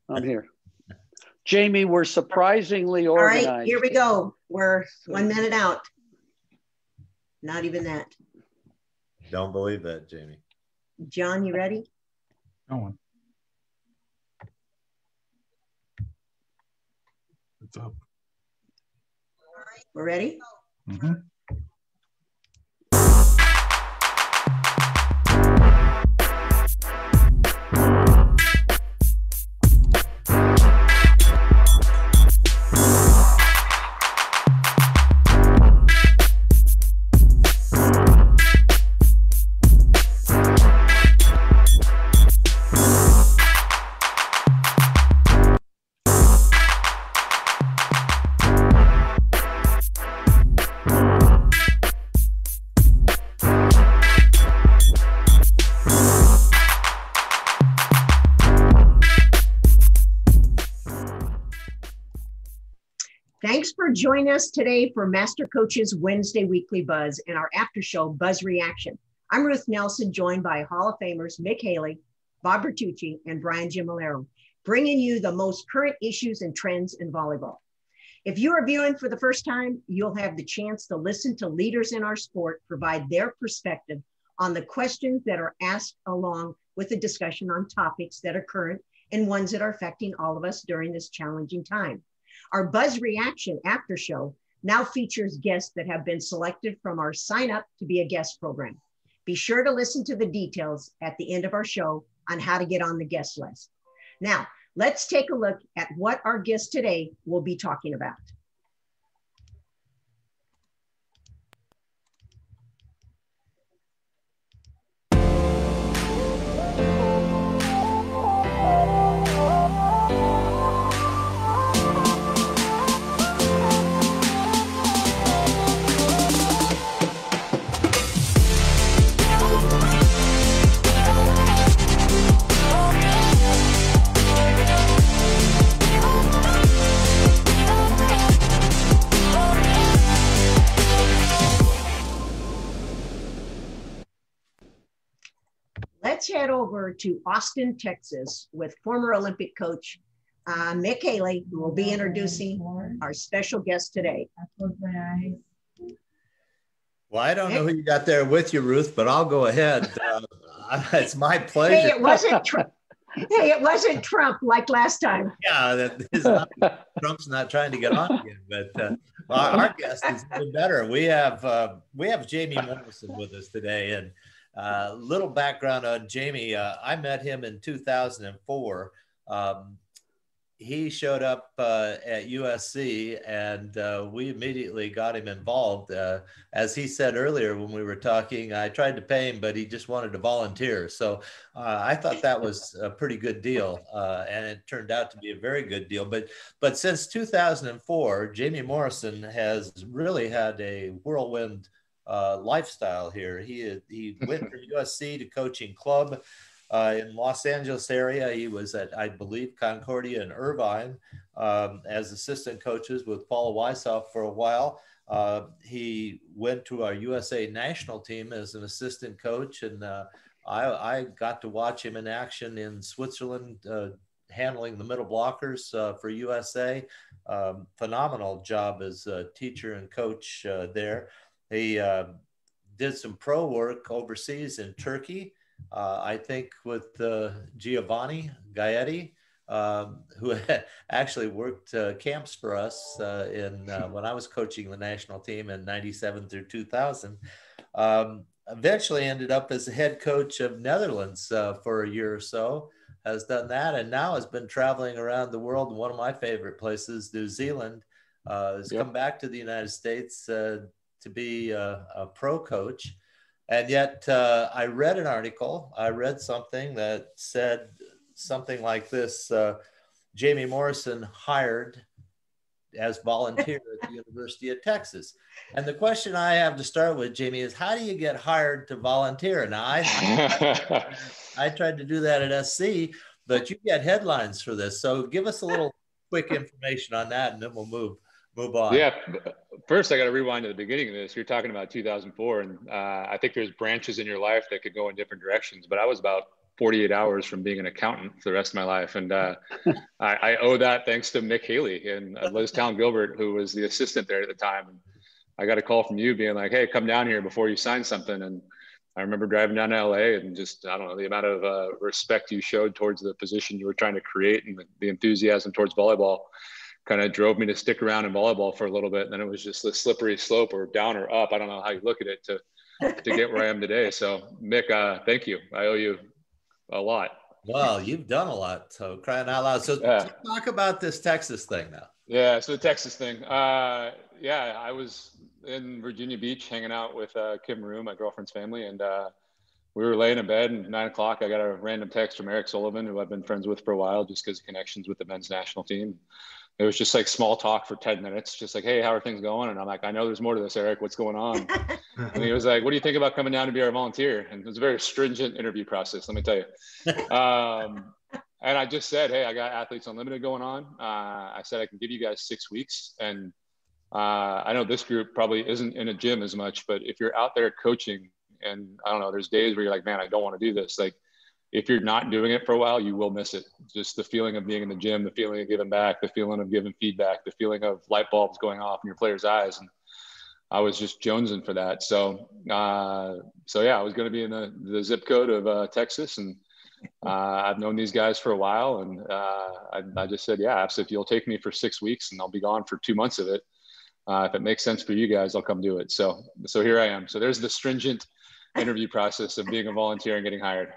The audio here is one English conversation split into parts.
I'm here. Jamie, we're surprisingly organized. All right, here we go. We're 1 minute out. Not even that. Don't believe that, Jamie. John, you ready? Going. It's up. We're ready? Mm-hmm. Thanks for joining us today for MasterCoaches Wednesday Weekly Buzz and our after show Buzz Reaction. I'm Ruth Nelson, joined by Hall of Famers Mick Haley, Bob Bertucci, and Brian Gimolero, bringing you the most current issues and trends in volleyball. If you are viewing for the first time, you'll have the chance to listen to leaders in our sport provide their perspective on the questions that are asked, along with a discussion on topics that are current and ones that are affecting all of us during this challenging time. Our Buzz Reaction after show now features guests that have been selected from our Sign Up to be a Guest program. Be sure to listen to the details at the end of our show on how to get on the guest list. Now, let's take a look at what our guest today will be talking about. Let's head over to Austin, Texas with former Olympic coach Mick Haley, who will be introducing our special guest today. Well, I don't know who you got there with you, Ruth, but I'll go ahead. It's my pleasure. Hey, it wasn't Trump. Hey, it wasn't Trump like last time. Yeah, Trump's not trying to get on again, but our guest is even better. We have Jamie Morrison with us today, and little background on Jamie. I met him in 2004. He showed up at USC, and we immediately got him involved. As he said earlier when we were talking, I tried to pay him, but he just wanted to volunteer. So I thought that was a pretty good deal, and it turned out to be a very good deal. But since 2004, Jamie Morrison has really had a whirlwind lifestyle here. He went from USC to coaching club in Los Angeles area. He was at, I believe, Concordia and Irvine as assistant coaches with Paul Weishoff for a while. He went to our USA national team as an assistant coach, and I got to watch him in action in Switzerland, handling the middle blockers for USA. Phenomenal job as a teacher and coach there. He did some pro work overseas in Turkey, I think with Giovanni Gaetti, who actually worked camps for us when I was coaching the national team in 97 through 2000. Eventually ended up as the head coach of Netherlands for a year or so, has done that, and now has been traveling around the world. One of my favorite places, New Zealand, has come back to the United States to be a pro coach. And yet I read an article, I read something that said something like this: Jamie Morrison hired as volunteer at the University of Texas. And the question I have to start with, Jamie, is how do you get hired to volunteer? Now, I tried to do that at SC, but you get headlines for this. So give us a little quick information on that, and then we'll move on. Yeah. First, I got to rewind to the beginning of this. You're talking about 2004, and I think there's branches in your life that could go in different directions. But I was about 48 hours from being an accountant for the rest of my life. And I owe that thanks to Mick Haley and Liz Town Gilbert, who was the assistant there at the time. And I got a call from you being like, hey, come down here before you sign something. And I remember driving down to LA and just, I don't know, the amount of respect you showed towards the position you were trying to create and the enthusiasm towards volleyball kind of drove me to stick around in volleyball for a little bit. And then it was just the slippery slope, or down or up, I don't know how you look at it, to get where I am today. So Mick, thank you. I owe you a lot. Well, you've done a lot, so crying out loud. So talk about this Texas thing now. Yeah, so the Texas thing. Yeah, I was in Virginia Beach hanging out with Kim Rue, my girlfriend's family, and we were laying in bed, and 9 o'clock, I got a random text from Eric Sullivan, who I've been friends with for a while, just because of connections with the men's national team. It was just like small talk for 10 minutes, just like, hey, how are things going? And I'm like, I know there's more to this, Eric. What's going on? And he was like, what do you think about coming down to be our volunteer? And it was a very stringent interview process, let me tell you. And I just said, hey, I got Athletes Unlimited going on. I said, I can give you guys 6 weeks. And I know this group probably isn't in a gym as much, but if you're out there coaching, and I don't know, there's days where you're like, man, I don't want to do this. Like, if you're not doing it for a while, you will miss it. Just the feeling of being in the gym, the feeling of giving back, the feeling of giving feedback, the feeling of light bulbs going off in your players' eyes. And I was just jonesing for that. So yeah, I was going to be in the zip code of Texas, and I've known these guys for a while, and I just said, yeah, absolutely. If you'll take me for 6 weeks, and I'll be gone for 2 months of it. If it makes sense for you guys, I'll come do it. So here I am. So there's the stringent interview process of being a volunteer and getting hired.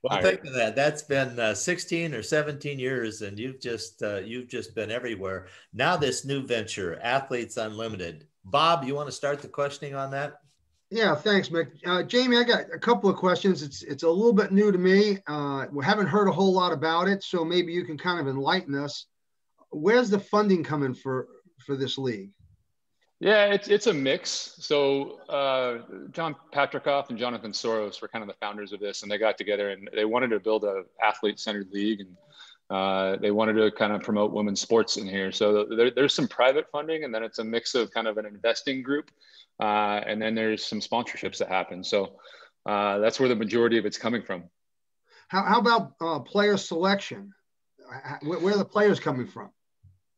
Well, think of that. That's been 16 or 17 years, and you've just been everywhere. Now this new venture, Athletes Unlimited. Bob, you want to start the questioning on that? Yeah, thanks, Mick. Jamie, I got a couple of questions. It's a little bit new to me. We haven't heard a whole lot about it, so maybe you can kind of enlighten us. Where's the funding coming for this league? Yeah, it's a mix. So John Patrikoff and Jonathan Soros were kind of the founders of this, and they got together and they wanted to build a athlete-centered league, and they wanted to kind of promote women's sports in here. So there's some private funding, and then it's a mix of kind of an investing group, and then there's some sponsorships that happen. So that's where the majority of it's coming from. How about player selection? Where are the players coming from?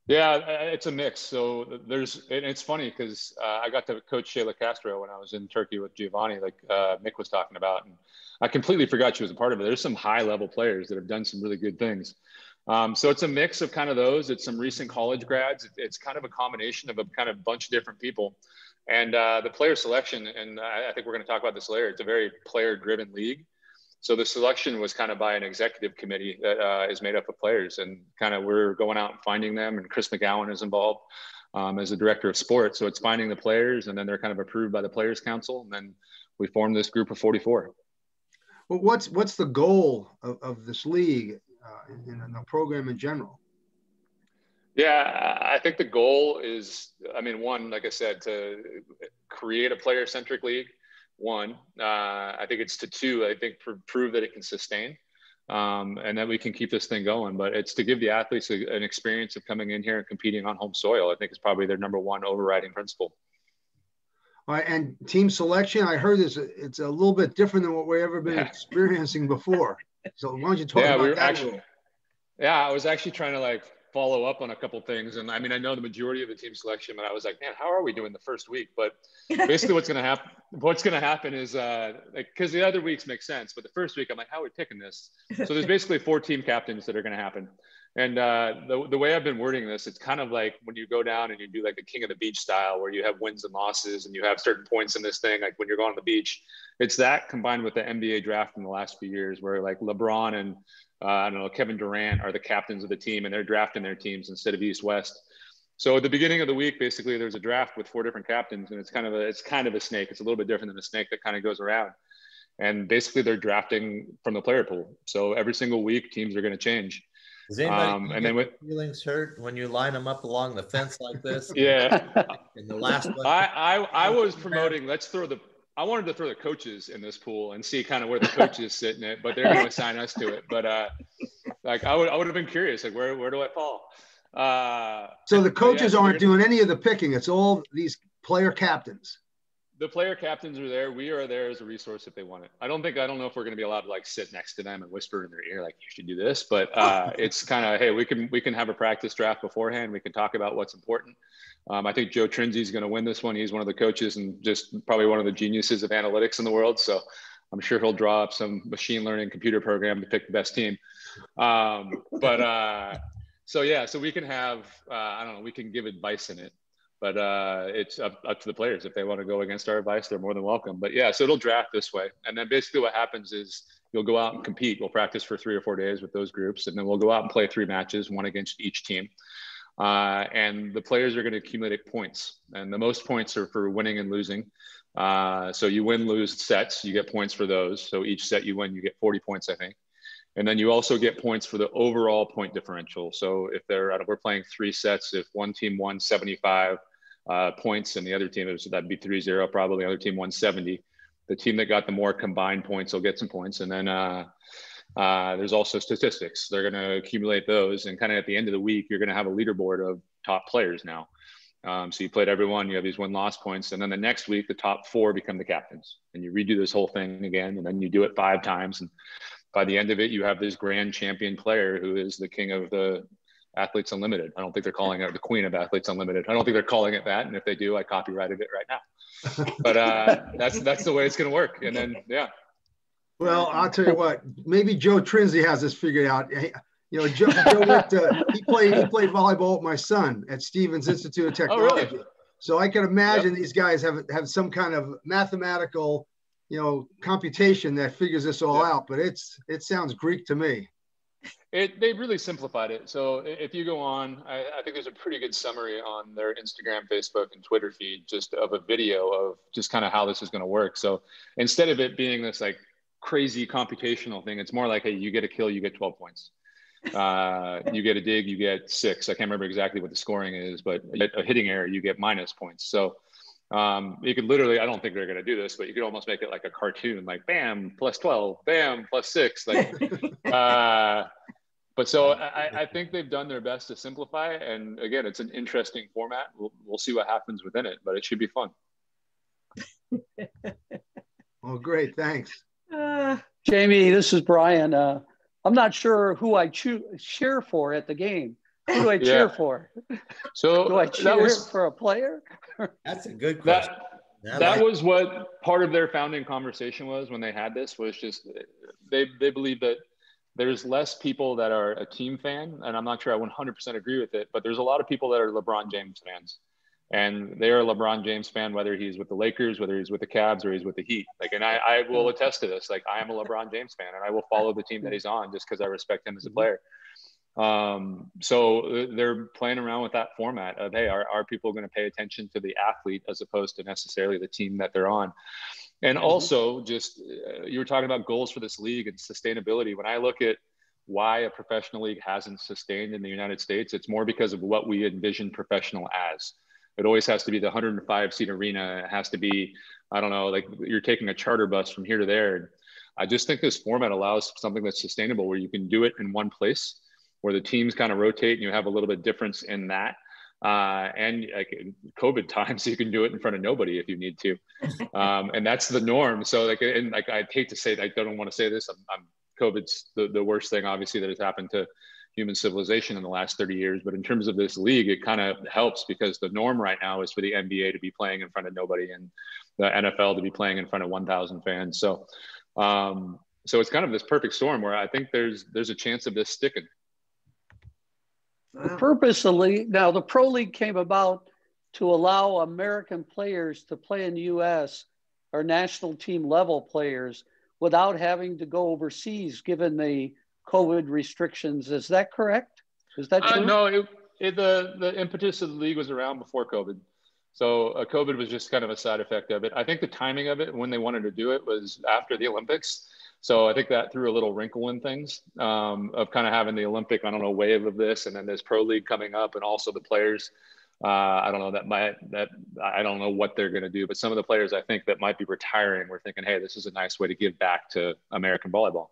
Yeah, it's a mix. So and it's funny because I got to coach Shayla Castro when I was in Turkey with Giovanni, like Mick was talking about, and I completely forgot she was a part of it. There's some high level players that have done some really good things. So it's a mix of kind of those. It's some recent college grads. It's kind of a combination of a kind of bunch of different people. And the player selection, and I think we're going to talk about this later, it's a very player driven league. So the selection was kind of by an executive committee that is made up of players, and kind of we're going out and finding them, and Chris McGowan is involved as the director of sports. So it's finding the players, and then they're kind of approved by the Players Council, and then we formed this group of 44. Well, what's the goal of this league in the program in general? Yeah, I think the goal is, I mean, one, like I said, to create a player-centric league. One, I think it's to two, I think prove that it can sustain, and that we can keep this thing going. But it's to give the athletes an experience of coming in here and competing on home soil. I think is probably their number one overriding principle. All right, and team selection, I heard it's a little bit different than what we've ever been experiencing before. So why don't you talk about that rule? Yeah, I was actually trying to follow up on a couple things. And I mean, I know the majority of the team selection, but I was like, man, how are we doing the first week? But basically what's going to happen is because the other weeks make sense, but the first week I'm like, how are we picking this? So there's basically 4 team captains that are going to happen. And the way I've been wording this, it's kind of like when you go down and you do like the King of the Beach style, where you have wins and losses and you have certain points in this thing, like when you're going on the beach. It's that combined with the NBA draft in the last few years, where like LeBron and I don't know, Kevin Durant are the captains of the team, and they're drafting their teams instead of East-West. So at the beginning of the week, basically there's a draft with 4 different captains, and it's kind of a snake. It's a little bit different than a snake that kind of goes around. And basically they're drafting from the player pool. So every single week teams are going to change. Does anybody and then with feelings hurt when you line them up along the fence like this? Yeah. In the last one, I was promoting, I wanted to throw the coaches in this pool and see kind of where the coaches sit in it, but they're going to assign us to it. But I would have been curious, like where do I fall? So the coaches aren't doing any of the picking. It's all these player captains. the player captains are there. We are there as a resource if they want it. I don't know if we're going to be allowed to like sit next to them and whisper in their ear like, you should do this, but it's kind of, hey, we can have a practice draft beforehand. We can talk about what's important. I think Joe Trinzi is going to win this one. He's one of the coaches and just probably one of the geniuses of analytics in the world. So I'm sure he'll draw up some machine learning computer program to pick the best team. So we can have, I don't know, we can give advice in it. But it's up to the players. If they want to go against our advice, they're more than welcome. But yeah, so it'll draft this way. And then basically what happens is you'll go out and compete. We'll practice for 3 or 4 days with those groups. And then we'll go out and play 3 matches, one against each team. And the players are going to accumulate points. And the most points are for winning and losing. So you win, lose sets, you get points for those. So each set you win, you get 40 points, I think. And then you also get points for the overall point differential. So if we're playing 3 sets, if one team won 75 points and the other team, that'd be 3-0 probably, the other team won 70. The team that got the more combined points will get some points. And then there's also statistics. They're going to accumulate those. And kind of at the end of the week, you're going to have a leaderboard of top players now. So you played everyone, you have these win-loss points. And then the next week, the top 4 become the captains. And you redo this whole thing again. And then you do it 5 times. And by the end of it, you have this grand champion player who is the king of the Athletes Unlimited. I don't think they're calling it the queen of Athletes Unlimited. I don't think they're calling it that. And if they do, I copyrighted it right now. But that's the way it's going to work. And then, yeah. Well, I'll tell you what, maybe Joe Trinzi has this figured out. You know, Joe went he played volleyball with my son at Stevens Institute of Technology. Oh, really? So I can imagine these guys have some kind of mathematical, computation that figures this all out, but it sounds Greek to me. They really simplified it. So if you go on, I think there's a pretty good summary on their Instagram, Facebook, and Twitter feed just of a video of just kind of how this is going to work. So instead of it being this like crazy computational thing, it's more like, hey, you get a kill, you get 12 points. You get a dig, you get 6. I can't remember exactly what the scoring is, but a hitting error, you get minus points. So you could literally, I don't think they're going to do this, but you could almost make it like a cartoon, like bam, plus 12, bam, plus 6. Like, but so I think they've done their best to simplify it. And again, it's an interesting format. We'll see what happens within it, but it should be fun. Oh, great. Thanks. Jamie, this is Brian. I'm not sure who I cheer for at the game. Who do I cheer for? So do I cheer for a player? That's a good question. That was what part of their founding conversation was when they had this, was just they believe that there's less people that are a team fan, and I'm not sure I 100% agree with it, but there's a lot of people that are LeBron James fans. And they're a LeBron James fan, whether he's with the Lakers, whether he's with the Cavs, or he's with the Heat. Like, and I will attest to this. Like, I am a LeBron James fan, and I will follow the team that he's on just because I respect him as a player. So they're playing around with that format of, hey, are people going to pay attention to the athlete as opposed to necessarily the team that they're on? And also, just you were talking about goals for this league and sustainability. When I look at why a professional league hasn't sustained in the United States, it's more because of what we envision professional as. It always has to be the 105-seat arena. It has to be, I don't know, like you're taking a charter bus from here to there. I just think this format allows something that's sustainable, where you can do it in one place, where the teams kind of rotate and you have a little bit difference in that. And like in COVID times, you can do it in front of nobody if you need to. And that's the norm. So like, and like, I'd hate to say, I don't want to say this, COVID's the worst thing, obviously, that has happened to human civilization in the last 30 years. But in terms of this league, it kind of helps, because the norm right now is for the NBA to be playing in front of nobody and the NFL to be playing in front of 1,000 fans. So, so it's kind of this perfect storm where I think there's a chance of this sticking. The purpose of the league, now the Pro League came about to allow American players to play in the U.S. or national team level players without having to go overseas, given the COVID restrictions. Is that correct? Is that true? No, the impetus of the league was around before COVID. So COVID was just kind of a side effect of it. I think the timing of it, when they wanted to do it, was after the Olympics. So I think that threw a little wrinkle in things, of kind of having the Olympic, I don't know, wave of this, and then there's Pro League coming up, and also the players. I don't know, I don't know what they're going to do, but some of the players I think that might be retiring were thinking, hey, this is a nice way to give back to American volleyball.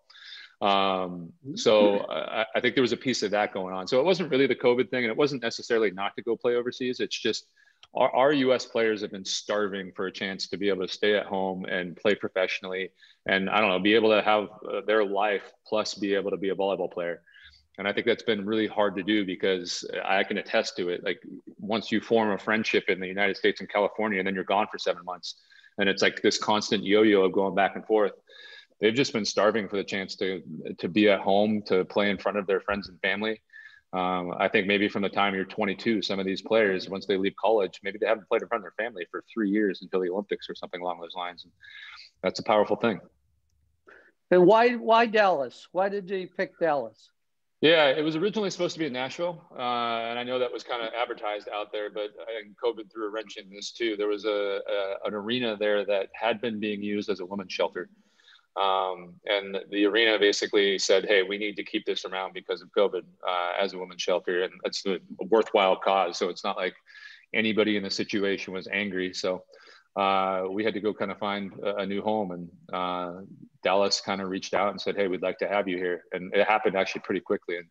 So I think there was a piece of that going on. So it wasn't really the COVID thing, and it wasn't necessarily not to go play overseas. It's just our U.S. players have been starving for a chance to be able to stay at home and play professionally, and I don't know, be able to have their life plus be able to be a volleyball player. And I think that's been really hard to do, because I can attest to it. Like, once you form a friendship in the United States and California, and then you're gone for 7 months, and it's like this constant yo-yo of going back and forth. They've just been starving for the chance to be at home, to play in front of their friends and family. I think maybe from the time you're 22, some of these players, once they leave college, maybe they haven't played in front of their family for 3 years until the Olympics or something along those lines. And that's a powerful thing. And why Dallas? Why did you pick Dallas? Yeah, it was originally supposed to be in Nashville, and I know that was kind of advertised out there, but I think COVID threw a wrench in this too. There was an arena there that had been being used as a women's shelter, and the arena basically said, "Hey, we need to keep this around because of COVID as a women's shelter," and that's a worthwhile cause. So it's not like anybody in the situation was angry. So we had to go kind of find a new home, and Dallas kind of reached out and said, "Hey, we'd like to have you here." And it happened actually pretty quickly, and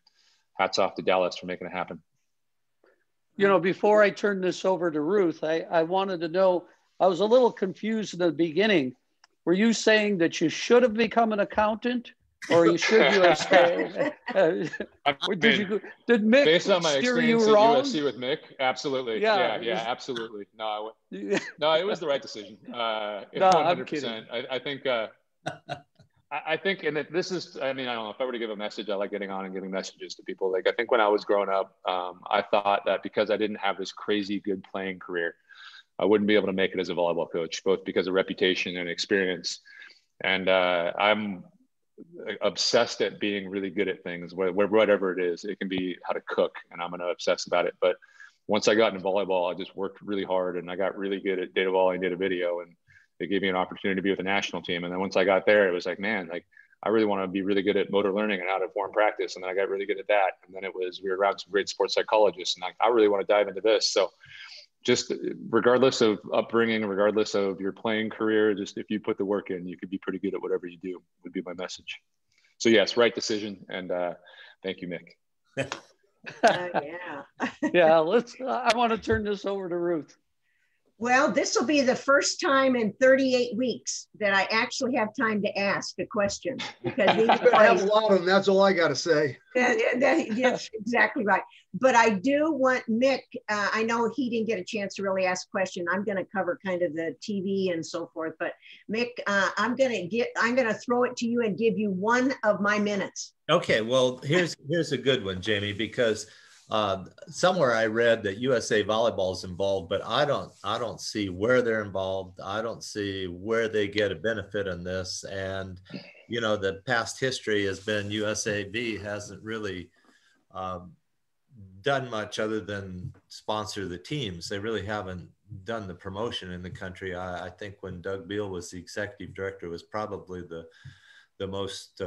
hats off to Dallas for making it happen. You know, before I turn this over to Ruth, I wanted to know, I was a little confused in the beginning. Were you saying that you should have become an accountant, or should you have stayed? Did Mick based on my steer experience you wrong? at USC with Mick? Absolutely. Yeah, absolutely. No, it was the right decision. 100%. I think, and this is, I mean, I don't know, if I were to give a message, I like getting on and giving messages to people. Like, I think when I was growing up, I thought that because I didn't have this crazy good playing career, I wouldn't be able to make it as a volleyball coach, both because of reputation and experience. And I'm obsessed at being really good at things, whatever it is. It can be how to cook, and I'm going to obsess about it. But once I got into volleyball, I just worked really hard, and I got really good at data volley and data video, and it gave me an opportunity to be with the national team. And then once I got there, it was like, man, like, I really want to be really good at motor learning and how to form practice. And then I got really good at that. And then we were around some great sports psychologists, and I really want to dive into this. So just regardless of upbringing, regardless of your playing career, just if you put the work in, you could be pretty good at whatever you do, would be my message. So yes, right decision. And thank you, Mick. Yeah, I want to turn this over to Ruth. Well, this will be the first time in 38 weeks that I actually have time to ask a question, because you better have a lot of them. That's all I got to say. Yes, exactly right. But I do want Mick. I know he didn't get a chance to really ask a question. I'm going to cover kind of the TV and so forth. But Mick, I'm going to throw it to you and give you 1 of my minutes. Okay. Well, here's a good one, Jamie, because somewhere I read that USA Volleyball is involved, but I don't see where they're involved. I don't see where they get a benefit in this. And, you know, the past history has been USAV hasn't really done much other than sponsor the teams. They really haven't done the promotion in the country. I think when Doug Beal was the executive director, was probably the most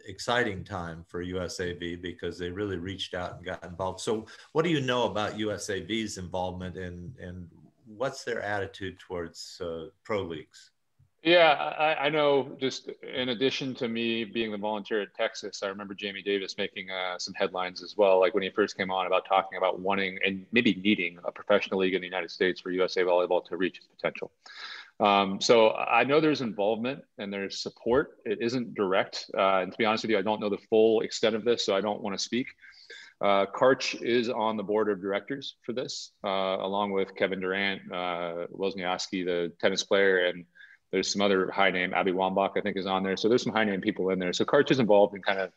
exciting time for USAV, because they really reached out and got involved. So what do you know about USAV's involvement, and what's their attitude towards pro leagues? Yeah, I know, just in addition to me being the volunteer at Texas, I remember Jamie Davis making some headlines as well, like when he first came on, about talking about wanting and maybe needing a professional league in the United States for USA Volleyball to reach its potential. So I know there's involvement and there's support. It isn't direct. And to be honest with you, I don't know the full extent of this, so I don't want to speak. Karch is on the board of directors for this, along with Kevin Durant, Wozniacki, the tennis player, and there's some other high name, Abby Wambach, I think, is on there. So there's some high name people in there. So Karch is involved in kind of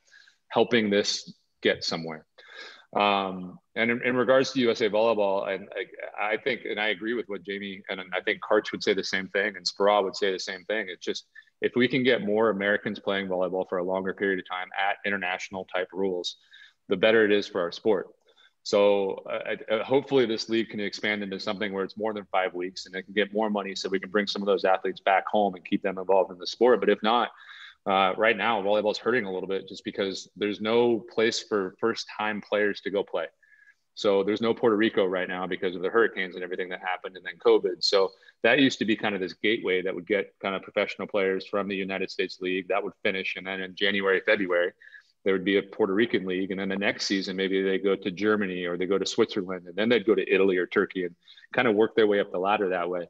helping this get somewhere. And in regards to USA Volleyball, I think, and I agree with what Jamie, and I think Karch would say the same thing, and Spara would say the same thing. It's just, if we can get more Americans playing volleyball for a longer period of time at international type rules, the better it is for our sport. So hopefully this league can expand into something where it's more than 5 weeks, and it can get more money so we can bring some of those athletes back home and keep them involved in the sport. But if not, right now, volleyball is hurting a little bit just because there's no place for first-time players to go play. So there's no Puerto Rico right now because of the hurricanes and everything that happened, and then COVID. So that used to be kind of this gateway that would get kind of professional players from the United States League. That would finish, and then in January, February, there would be a Puerto Rican league. And then the next season, maybe they go to Germany or they go to Switzerland, and then they'd go to Italy or Turkey and kind of work their way up the ladder that way.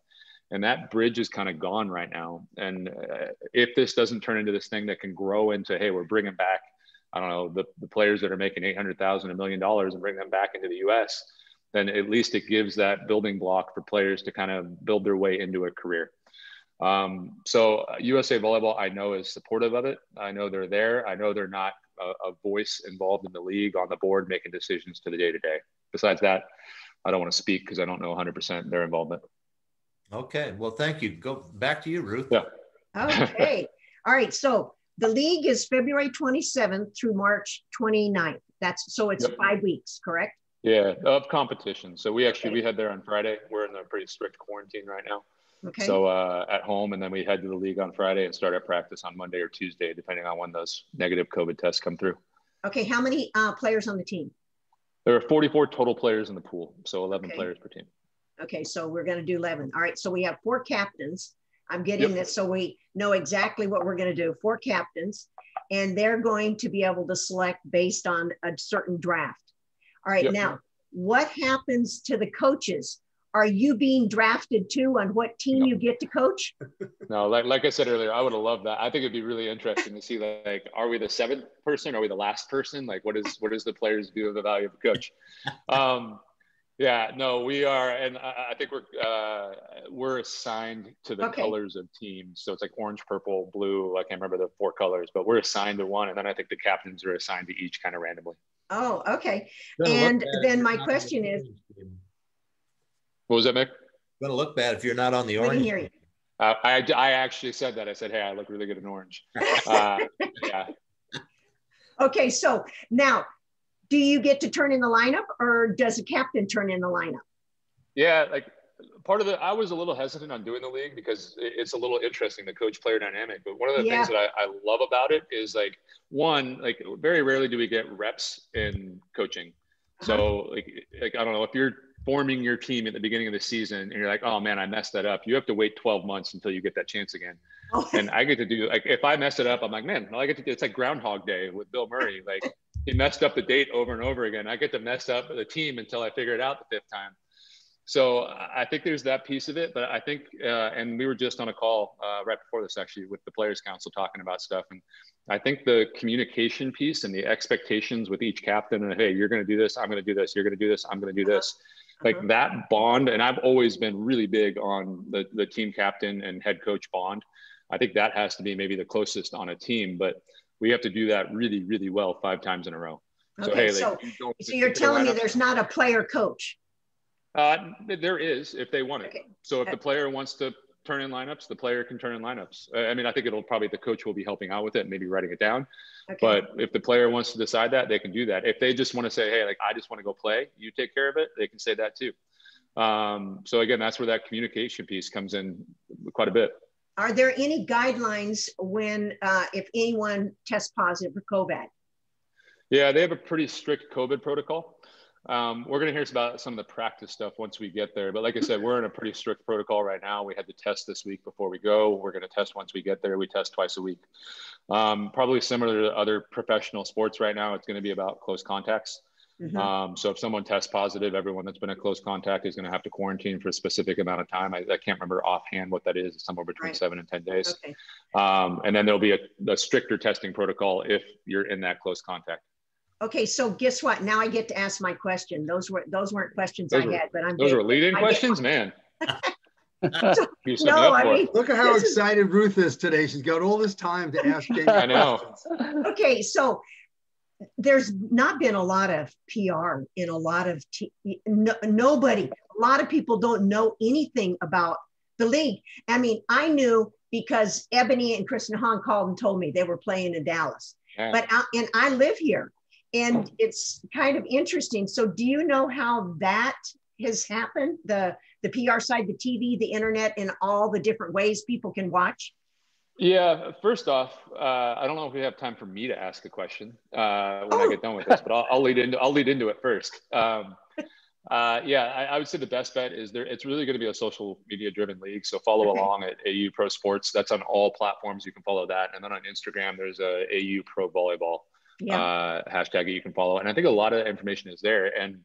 And that bridge is kind of gone right now. And if this doesn't turn into this thing that can grow into, hey, we're bringing back, I don't know, the players that are making $800,000, $1 million and bring them back into the US, then at least it gives that building block for players to kind of build their way into a career. So USA Volleyball, I know, is supportive of it. I know they're there. I know they're not a voice involved in the league on the board making decisions to the day-to-day. Besides that, I don't want to speak because I don't know 100% their involvement. Okay. Well, thank you. Go back to you, Ruth. Yeah. Okay. All right. So the league is February 27th through March 29th. So it's 5 weeks, correct? Yeah, of competition. So we had there on Friday. We're in a pretty strict quarantine right now. Okay. So at home, and then we head to the league on Friday and start at practice on Monday or Tuesday, depending on when those negative COVID tests come through. Okay. How many players on the team? There are 44 total players in the pool, so 11 players per team. Okay, so we're going to do 11. All right, so we have 4 captains. I'm getting this so we know exactly what we're going to do. 4 captains, and they're going to be able to select based on a certain draft. All right, now, what happens to the coaches? Are you being drafted too on what team you get to coach? No, like I said earlier, I would have loved that. I think it'd be really interesting to see, like, are we the 7th person? Are we the last person? Like, what is the players' view of the value of a coach? Yeah, no, we are, and I think we're assigned to the colors of teams. So it's like orange, purple, blue. I can't remember the 4 colors, but we're assigned to one, and then I think the captains are assigned to each kind of randomly. Oh, okay. And then my question is, what was that, Mick? Going to look bad if you're not on the orange. I didn't hear you. I actually said that. I said, hey, I look really good in orange. Yeah. Okay, so now, do you get to turn in the lineup, or does a captain turn in the lineup? Yeah, like part of I was a little hesitant on doing the league because it's a little interesting, the coach-player dynamic. But one of the things that I love about it is, like, one, like, very rarely do we get reps in coaching. So like I don't know, if you're forming your team at the beginning of the season and you're like, oh man, I messed that up, you have to wait 12 months until you get that chance again. And I get to do, like, if I mess it up, I'm like, man, I get to do, it's like Groundhog Day with Bill Murray. Like, he messed up the date over and over again. I get to mess up the team until I figure it out the 5th time. So I think there's that piece of it, but I think, and we were just on a call right before this actually with the Players Council talking about stuff. And I think the communication piece and the expectations with each captain, and hey, you're going to do this, I'm going to do this, you're going to do this, I'm going to do this. Like that bond, and I've always been really big on the team captain and head coach bond. I think that has to be maybe the closest on a team, but we have to do that really, really well 5 times in a row. So, okay, hey, like, so you're telling me there's not a player coach? There is, if they want it. Okay. So if the player wants to turn in lineups, the player can turn in lineups. I mean, I think the coach will be helping out with it, maybe writing it down. Okay. But if the player wants to decide that, they can do that. If they just want to say, hey, like, I just want to go play, you take care of it, they can say that too. So again, that's where that communication piece comes in quite a bit. Are there any guidelines when, if anyone tests positive for COVID? Yeah, they have a pretty strict COVID protocol. We're going to hear about some of the practice stuff once we get there. But like I said, we're in a pretty strict protocol right now. We had to test this week before we go. We're going to test once we get there. We test twice a week. Probably similar to other professional sports right now, it's going to be about close contacts. So if someone tests positive, everyone that's been in close contact is going to have to quarantine for a specific amount of time. I can't remember offhand what that is. It's somewhere between 7 and 10 days. Okay. And then there'll be a stricter testing protocol if you're in that close contact. Okay, so guess what? Now I get to ask my question. Those weren't questions I had, but those were lead-in questions, man. No, I mean, look at how excited Ruth is today. She's got all this time to ask Jamie. I know. Okay, so there's not been a lot of PR in a lot of nobody. A lot of people don't know anything about the league. I mean, I knew because Ebony and Kristen Hahn called and told me they were playing in Dallas. Yeah. But I live here. And it's kind of interesting. So do you know how that has happened? The PR side, the TV, the internet, and all the different ways people can watch? Yeah, first off, I don't know if we have time for me to ask a question when I get done with this, but I'll lead into it first. I would say the best bet is it's really going to be a social media driven league. So follow along at AU Pro Sports. That's on all platforms. You can follow that. And then on Instagram, there's a AU Pro Volleyball. hashtag that you can follow. And I think a lot of information is there. And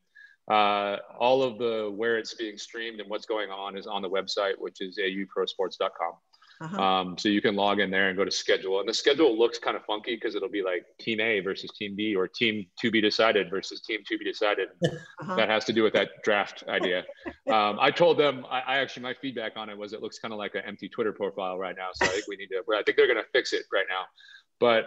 all of the where it's being streamed and what's going on is on the website, which is auprosports.com. So you can log in there and go to schedule. And the schedule looks kind of funky because it'll be like team A versus team B, or team to be decided versus team to be decided. That has to do with that draft idea. I told them, I actually, my feedback on it was it looks kind of like an empty Twitter profile right now. So I think I think they're going to fix it right now. But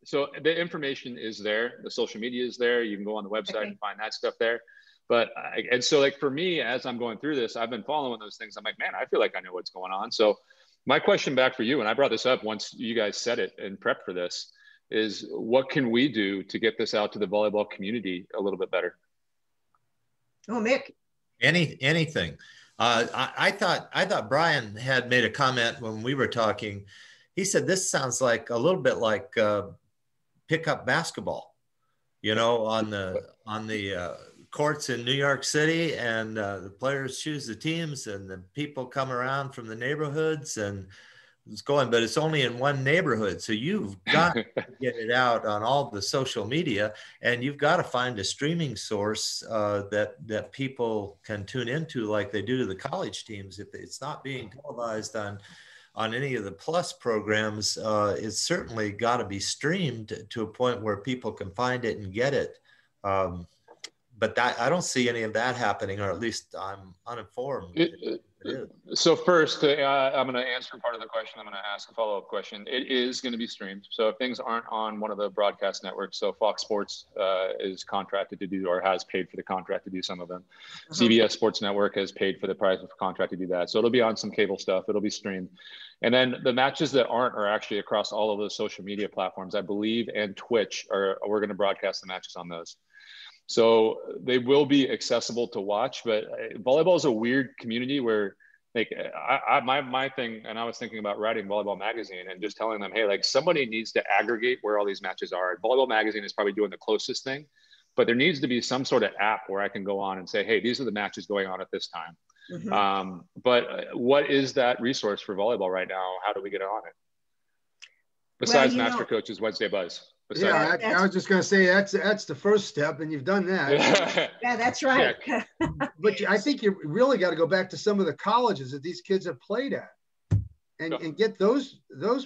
so the information is there. The social media is there. You can go on the website and find that stuff there. But and so like for me, as I'm going through this, I've been following those things. I'm like, man, I feel like I know what's going on. So my question back for you, and I brought this up once you guys said it and prep for this, is what can we do to get this out to the volleyball community a little bit better? Oh, Mick. Anything. I thought Brian had made a comment when we were talking. He said, this sounds like a little bit like pickup basketball, you know, on the courts in New York City, and the players choose the teams and the people come around from the neighborhoods and it's going, but it's only in one neighborhood. So you've got to get it out on all the social media, and you've got to find a streaming source that people can tune into like they do to the college teams. If it's not being televised on any of the plus programs, it's certainly got to be streamed to a point where people can find it and get it. But I don't see any of that happening, or at least I'm uninformed. So first, I'm going to answer part of the question. I'm going to ask a follow-up question. It is going to be streamed. So if things aren't on one of the broadcast networks, so Fox Sports is contracted to do, or has paid for the contract to do some of them. CBS Sports Network has paid for the price of contract to do that. So it'll be on some cable stuff. It'll be streamed. And then the matches that aren't are actually across all of those social media platforms, I believe, and Twitch, we're going to broadcast the matches on those. So they will be accessible to watch, but volleyball is a weird community where, like, my thing, and I was thinking about writing Volleyball Magazine and just telling them, hey, like, somebody needs to aggregate where all these matches are. Volleyball Magazine is probably doing the closest thing, but there needs to be some sort of app where I can go on and say, hey, these are the matches going on at this time. But what is that resource for volleyball right now? How do we get on it? Besides MasterCoaches Wednesday Buzz. Yeah, I was just going to say that's the first step, and you've done that. Yeah, that's right. But I think you really got to go back to some of the colleges that these kids have played at, and get those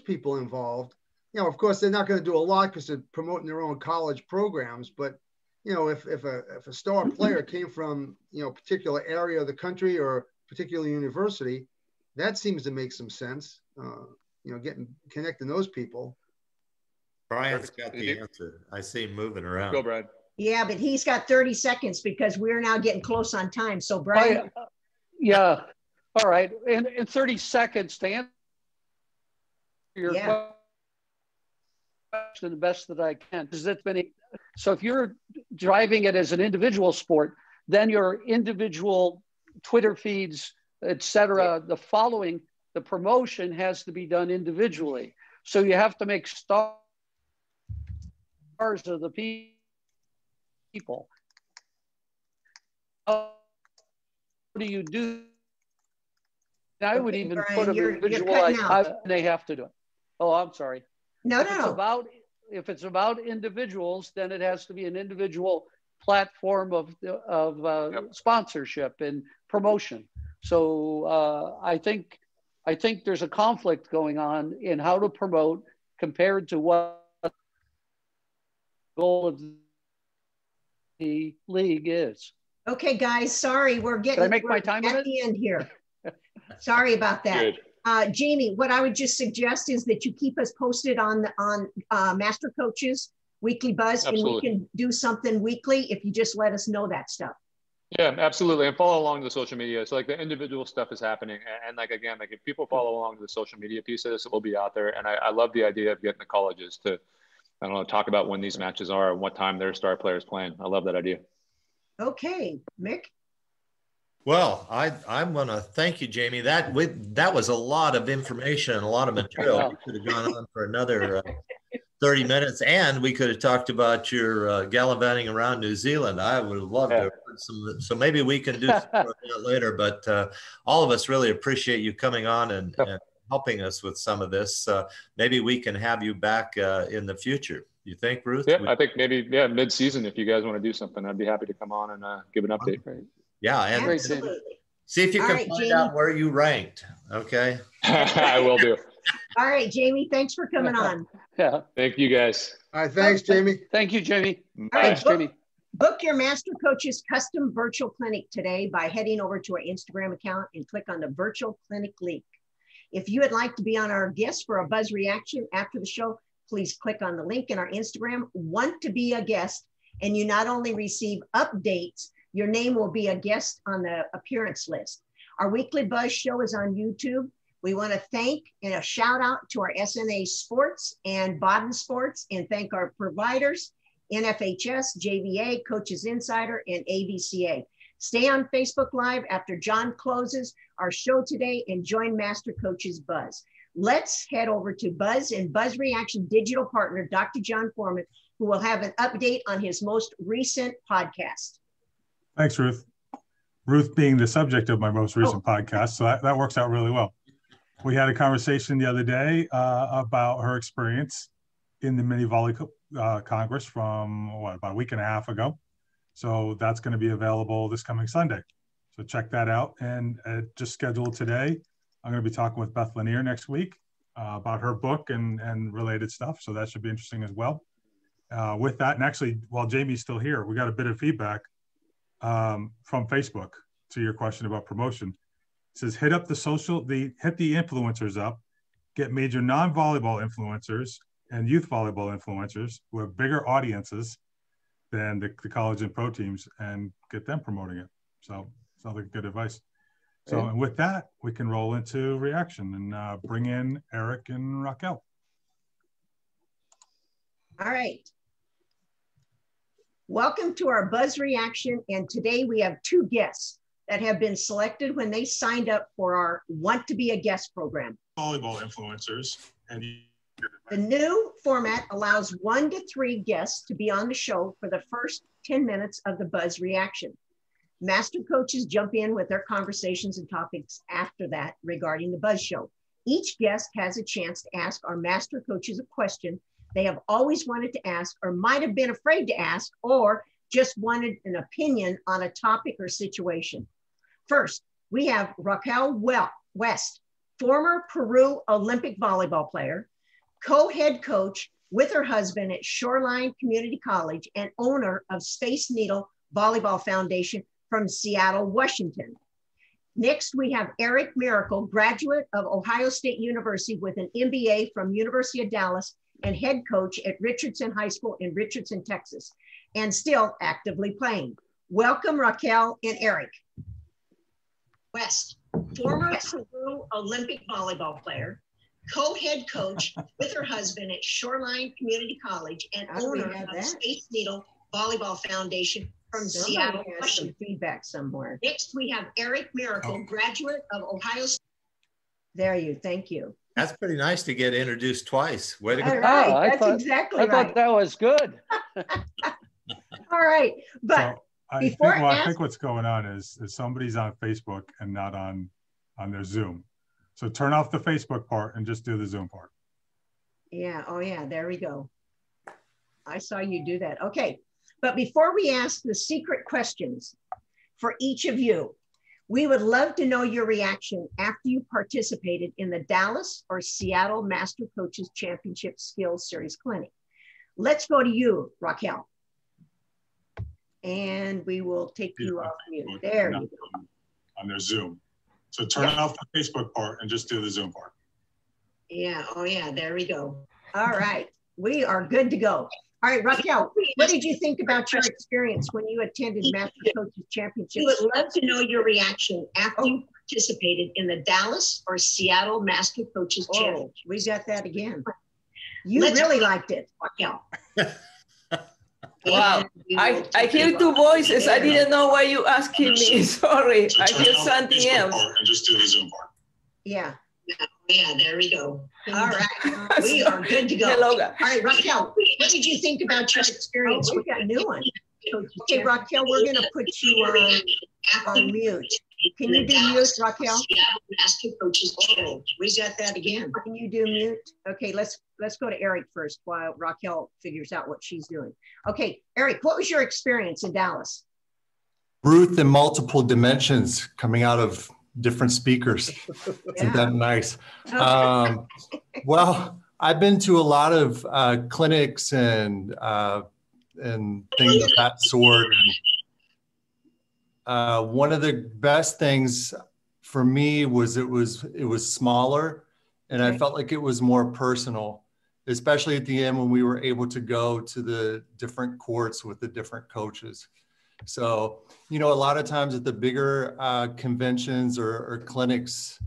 people involved. You know, of course, they're not going to do a lot because they're promoting their own college programs. But you know, if a star player came from a particular area of the country or a particular university, that seems to make some sense. Connecting those people. Brian's got the answer. I see him moving around. Go, Brad. Yeah, but he's got 30 seconds because we're now getting close on time. So, Brian. Yeah. All right. In 30 seconds to answer your question the best that I can. So if you're driving it as an individual sport, then your individual Twitter feeds, etc., the following, the promotion has to be done individually. So you have to make stars of the people. How do you do? I would even put a visualize how they have to do it. Oh, I'm sorry. No. If it's about individuals, then it has to be an individual platform of sponsorship and promotion. So I think there's a conflict going on in how to promote compared to what goal of the league is. Okay, guys, sorry, we're getting Did I make my time at the end here. Sorry about that. Jamie, what I would just suggest is that you keep us posted on MasterCoaches Weekly Buzz. Absolutely. And we can do something weekly if you just let us know that stuff. Yeah, absolutely. And follow along to the social media. So like the individual stuff is happening. And like, again, like if people follow along to the social media piece of this, it will be out there. And I love the idea of getting the colleges to, I don't know, talk about when these matches are and what time their star players playing. I love that idea. Okay, Mick. Well, I'm going to thank you, Jamie. That was a lot of information and a lot of material. We could have gone on for another 30 minutes, and we could have talked about your gallivanting around New Zealand. I would have loved to have heard some. So maybe we can do some more of that later. But all of us really appreciate you coming on and helping us with some of this. Maybe we can have you back in the future. You think, Ruth? Yeah, I think maybe mid-season if you guys want to do something, I'd be happy to come on and give an update. Yeah, and Absolutely. see if you All can right, find Jamie. out where you ranked. Okay. I will do. All right, Jamie, thanks for coming on. Yeah. Thank you guys. All right, thanks, Jamie. Thank you, Jamie. All Thanks, right, Jamie. book your Master Coaches custom virtual clinic today by heading over to our Instagram account and click on the virtual clinic link. If you would like to be on our guest for a buzz reaction after the show, please click on the link in our Instagram, Want to Be a Guest, and you not only receive updates, your name will be a guest on the appearance list. Our weekly buzz show is on YouTube. We want to thank and a shout out to our SNA Sports and Baden Sports, and thank our providers, NFHS, JVA, Coaches Insider, and ABCA. Stay on Facebook Live after John closes our show today and join Master Coaches Buzz. Let's head over to Buzz and Buzz Reaction digital partner, Dr. John Foreman, who will have an update on his most recent podcast. Thanks, Ruth. Ruth being the subject of my most recent podcast, so that works out really well. We had a conversation the other day about her experience in the mini volley Congress from about a week and a half ago. So that's going to be available this coming Sunday. So check that out. And just scheduled today, I'm going to be talking with Beth Lanier next week about her book and related stuff. So that should be interesting as well. With that, and actually, while Jamie's still here, we got a bit of feedback from Facebook to your question about promotion. It says, hit the influencers up, get major non-volleyball influencers and youth volleyball influencers who have bigger audiences than the college and pro teams, and get them promoting it. So sounds like good advice. So, and with that, we can roll into reaction and bring in Eric and Raquel. All right. Welcome to our Buzz Reaction. And today we have two guests that have been selected when they signed up for our Want to Be a Guest program. Volleyball influencers. And the new format allows 1 to 3 guests to be on the show for the first 10 minutes of the Buzz Reaction. Master coaches jump in with their conversations and topics after that regarding the Buzz Show. Each guest has a chance to ask our master coaches a question they have always wanted to ask, or might have been afraid to ask, or just wanted an opinion on a topic or situation. First, we have Raquel West, former Peru Olympic volleyball player, co-head coach with her husband at Shoreline Community College, and owner of Space Needle Volleyball Foundation from Seattle, Washington. Next, we have Eric Miracle, graduate of Ohio State University with an MBA from University of Dallas and head coach at Richardson High School in Richardson, Texas, and still actively playing. Welcome, Raquel and Eric. West, former Peru Olympic volleyball player, co-head coach with her husband at Shoreline Community College, and owner of Space Needle Volleyball Foundation from Seattle, Washington. Some feedback somewhere. Next, we have Eric Miracle, graduate of Ohio State. Thank you. That's pretty nice to get introduced twice. Way to go. Right. That's exactly right. I thought that was good. All right. But so I think what's going on is somebody's on Facebook and not on their Zoom. So turn off the Facebook part and just do the Zoom part. Yeah. Oh, yeah. There we go. I saw you do that. Okay. But before we ask the secret questions for each of you, we would love to know your reaction after you participated in the Dallas or Seattle Master Coaches Championship Skills Series Clinic. Let's go to you, Raquel. And we will take you off mute. There you go. On their Zoom. So turn off the Facebook part and just do the Zoom part. Yeah. Oh, yeah. There we go. All right. We are good to go. All right, Raquel, what did you think about your experience when you attended Master Coaches Championships? We would love to know your reaction after you participated in the Dallas or Seattle Master Coaches Championship. We got that again. You really liked it, Raquel. Wow, I hear 2 voices. I didn't know why you asking me. Sorry, I hear something else. And just do the Zoom part. Yeah. Yeah, there we go. All right, we are good to go. Hello. All right, Raquel, what did you think about your experience? We got a new one. Okay, Raquel, we're going to put you on mute. can you do mute, Raquel? Oh, we got that again. Can you do mute? Okay, let's go to Eric first while Raquel figures out what she's doing. Okay, Eric, what was your experience in Dallas? Ruth in multiple dimensions coming out of different speakers. Isn't that nice? Okay. Well, I've been to a lot of clinics and things of that sort. And one of the best things for me was it was smaller, and I felt like it was more personal, especially at the end when we were able to go to the different courts with the different coaches. So, you know, a lot of times at the bigger conventions or clinics,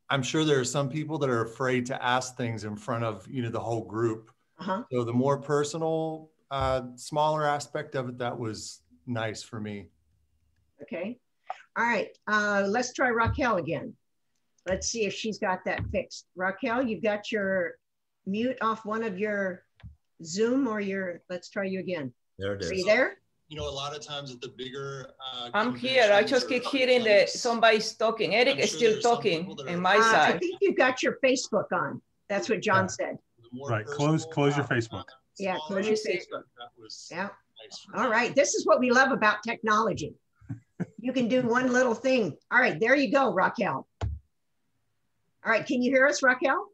I'm sure there are some people that are afraid to ask things in front of, you know, the whole group. So the more personal, smaller aspect of it, that was nice for me. Okay. All right. Let's try Raquel again. Let's see if she's got that fixed. Raquel, you've got your mute off one of your Zoom or your, let's try you again. There it is. Are you there? You know, a lot of times at the bigger I'm here. I just keep hearing that somebody's talking. Eric is still talking in my I side. think you've got your Facebook on. That's what John said. Right. Close your Facebook. Yeah, close your Facebook. Was Yeah. nice. All right. This is what we love about technology. You can do one little thing. All right. There you go, Raquel. All right. Can you hear us, Raquel?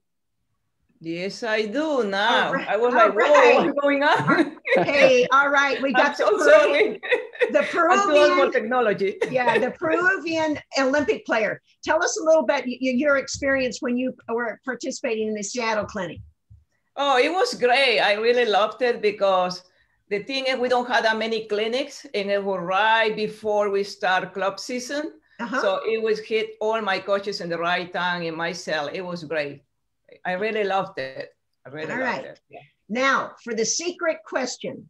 Yes, I do now. Right. I was like, whoa, what's going on? Hey, all right. We got sorry. The Peruvian technology. Yeah, the Peruvian Olympic player. Tell us a little bit your experience when you were participating in the Seattle clinic. Oh, it was great. I really loved it because the thing is we don't have that many clinics, and it was right before we start club season. So it was hit all my coaches in the right time in my cell. It was great. I really loved it. I really loved it. Yeah. Now, for the secret question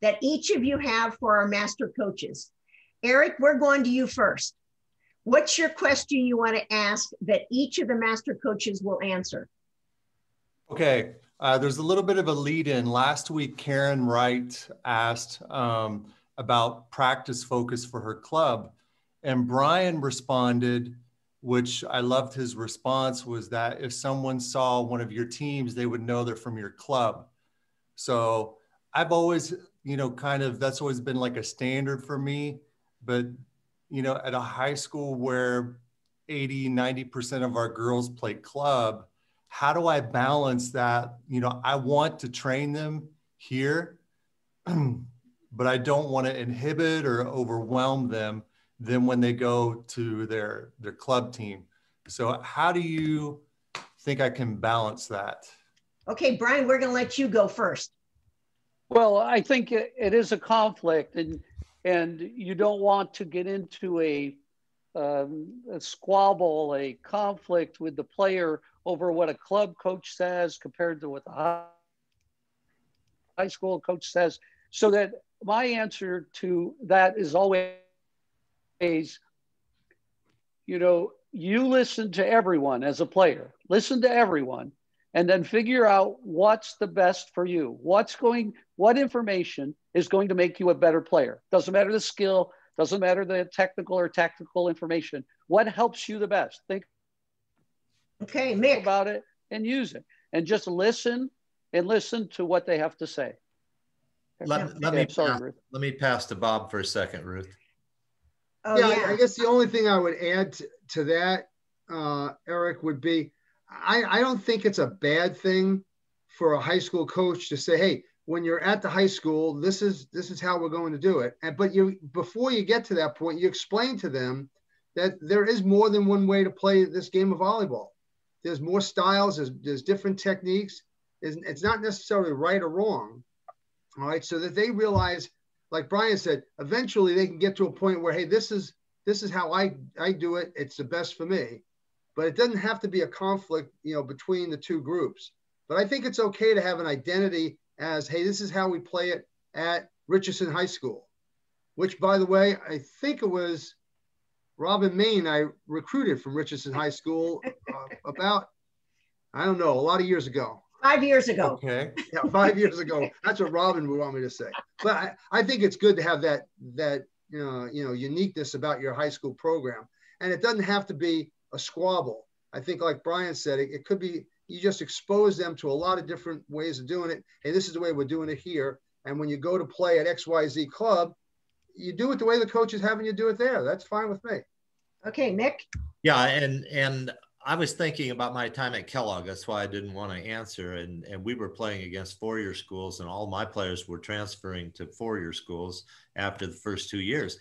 that each of you have for our master coaches. Eric, we're going to you first. What's your question you want to ask that each of the master coaches will answer? Okay, there's a little bit of a lead in. Last week, Karen Wright asked about practice focus for her club. And Brian responded, which I loved his response, was that if someone saw one of your teams, they would know they're from your club. So I've always, you know, that's always been like a standard for me. But, you know, at a high school where 80-90% of our girls play club, how do I balance that? You know, I want to train them here, but I don't want to inhibit or overwhelm them then when they go to their club team. So how do you think I can balance that? Okay, Brian, we're gonna let you go first. Well, I think it is a conflict, and you don't want to get into a squabble, a conflict with the player over what a club coach says compared to what the high school coach says. So that my answer to that is always, you know, you listen to everyone as a player, listen to everyone, and then figure out what's the best for you. What information is going to make you a better player? Doesn't matter the skill, doesn't matter the technical or tactical information. What helps you the best? Think about it and use it, and just listen to what they have to say. Let me pass to Bob for a second, Ruth. Oh, yeah, I guess the only thing I would add to that, Eric, would be, I don't think it's a bad thing for a high school coach to say, hey, when you're at the high school, this is how we're going to do it. But before you get to that point, you explain to them that there is more than one way to play this game of volleyball. There's more styles, there's different techniques. It's not necessarily right or wrong. All right, so that they realize, like Brian said, eventually they can get to a point where, hey, this is how I do it. It's the best for me. But it doesn't have to be a conflict, you know, between the two groups. But I think it's okay to have an identity as, hey, this is how we play it at Richardson High School, which, by the way, I think it was Robin Main I recruited from Richardson High School about, I don't know, a lot of years ago. 5 years ago. Okay. Yeah, 5 years ago. That's what Robin would want me to say. But I think it's good to have that uniqueness about your high school program. And it doesn't have to be a squabble. I think like Brian said, it could be, you just expose them to a lot of different ways of doing it. Hey, this is the way we're doing it here. And when you go to play at XYZ club, you do it the way the coach is having you do it there. That's fine with me. Okay, Nick. Yeah, and I was thinking about my time at Kellogg. That's why I didn't want to answer. And we were playing against four-year schools, and all my players were transferring to four-year schools after the first 2 years.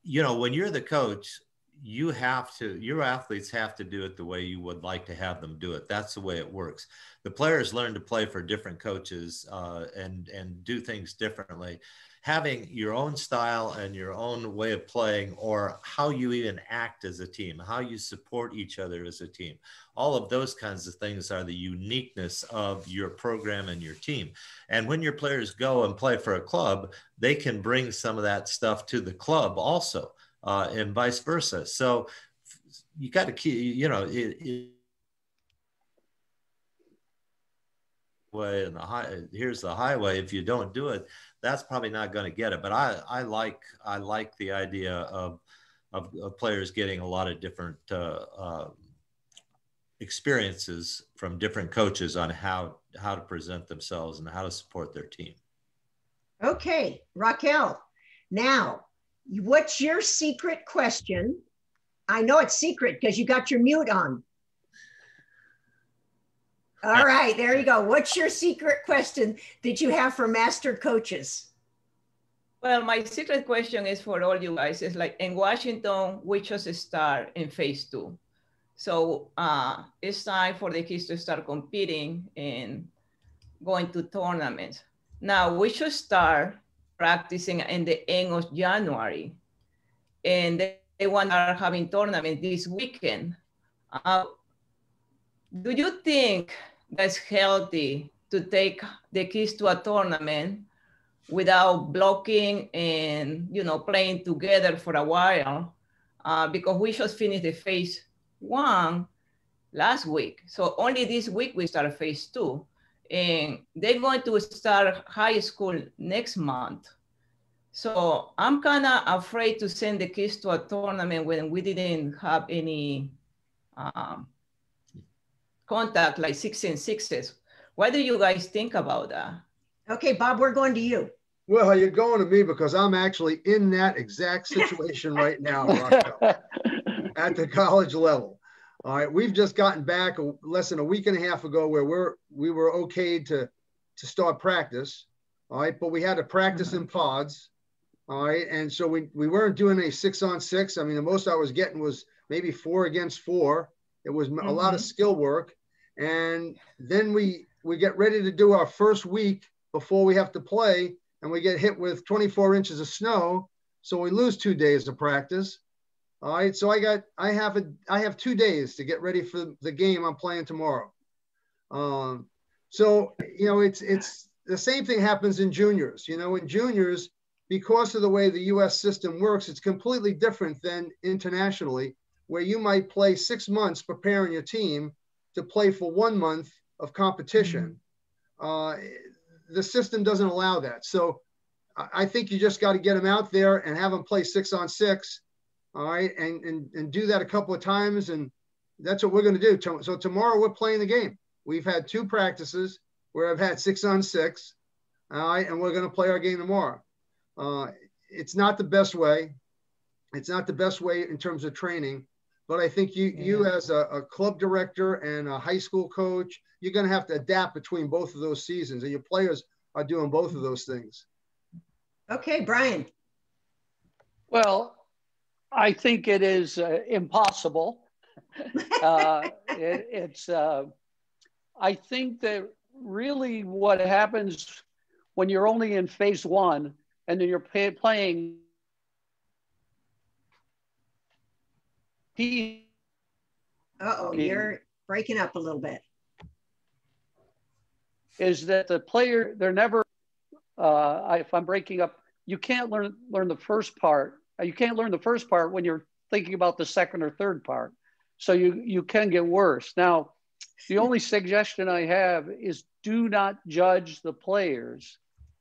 You know, when you're the coach, your athletes have to do it the way you would like to have them do it. That's the way it works. The players learn to play for different coaches and do things differently. Having your own style and your own way of playing, or how you even act as a team, how you support each other as a team, all of those kinds of things are the uniqueness of your program and your team. And when your players go and play for a club, they can bring some of that stuff to the club also, and vice versa. So you got to keep, you know, way and here's the highway. If you don't do it, that's probably not going to get it. But I like the idea of players getting a lot of different experiences from different coaches on how to present themselves and how to support their team. Okay, Raquel, now what's your secret question? I know it's secret because you got your mute on. All right, there you go. What's your secret question that you have for master coaches? Well, my secret question is for all you guys. It's like in Washington, we just start in phase 2. So it's time for the kids to start competing and going to tournaments. Now we should start practicing in the end of January. And they want to start having tournament this weekend. Do you think that's healthy to take the kids to a tournament without blocking and, you know, playing together for a while? Because we just finished the phase 1 last week. So only this week we start phase 2. And they're going to start high school next month. So I'm kind of afraid to send the kids to a tournament when we didn't have any contact, like 6 and 6s. What do you guys think about that? Okay, Bob, we're going to you. Well, you're going to me because I'm actually in that exact situation right now, Raquel, at the college level. All right, we've just gotten back less than a week and a half ago where we were okayed to start practice. All right, but we had to practice in pods. All right, and so we weren't doing a 6-on-6. I mean, the most I was getting was maybe 4 against 4. It was a lot of skill work. And then we get ready to do our first week before we have to play, and we get hit with 24 inches of snow. So we lose 2 days of practice. All right. So I have 2 days to get ready for the game I'm playing tomorrow. So, you know, it's the same thing happens in juniors. You know, in juniors, because of the way the US system works, it's completely different than internationally, where you might play 6 months preparing your team to play for 1 month of competition. The system doesn't allow that. So I think you just got to get them out there and have them play 6-on-6. All right. And do that a couple of times. And that's what we're going to do. So tomorrow we're playing the game. We've had 2 practices where I've had 6-on-6. All right. And we're going to play our game tomorrow. It's not the best way. It's not the best way in terms of training, but I think you as a club director and a high school coach, you're going to have to adapt between both of those seasons, and your players are doing both of those things. Okay, Brian. Well, I think it is impossible. I think that really what happens when you're only in phase 1 and then you're playing you're breaking up a little bit. Is that the player, they're never, if I'm breaking up, you can't learn the first part. You can't learn the first part when you're thinking about the second or third part. So you can get worse. Now, the only suggestion I have is do not judge the players.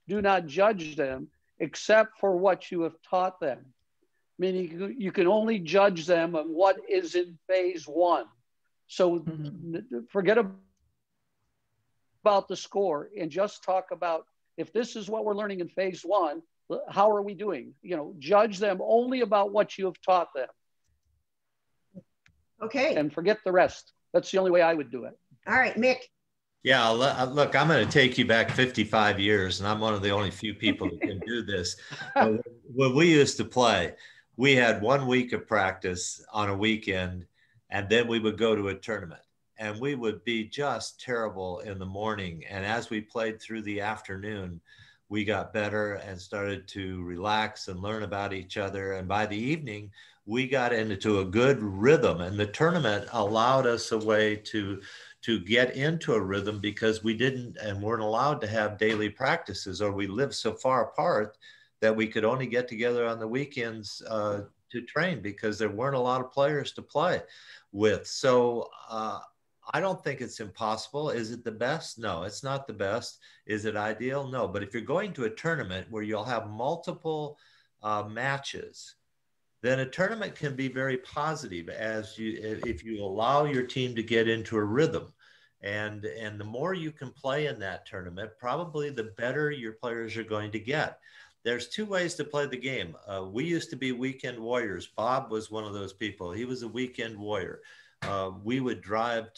Do not judge them except for what you have taught them. meaning you can only judge them on what is in phase one. So forget about the score and just talk about, if this is what we're learning in phase one, how are we doing? You know, judge them only about what you have taught them. Okay. And forget the rest. That's the only way I would do it. All right, Mick. Yeah, look, I'm going to take you back 55 years, and I'm one of the only few people that can do this. But when we used to play, we had 1 week of practice on a weekend, and then we would go to a tournament. And we would be just terrible in the morning. And as we played through the afternoon, we got better and started to relax and learn about each other. And by the evening, we got into a good rhythm. And the tournament allowed us a way to get into a rhythm, because we didn't and weren't allowed to have daily practices, or we lived so far apart that we could only get together on the weekends to train, because there weren't a lot of players to play with. So I don't think it's impossible. Is it the best? No, it's not the best. Is it ideal? No. But if you're going to a tournament where you'll have multiple matches, then a tournament can be very positive if you allow your team to get into a rhythm. And the more you can play in that tournament, probably the better your players are going to get. There's two ways to play the game. We used to be weekend warriors. Bob was one of those people. He was a weekend warrior. We would drive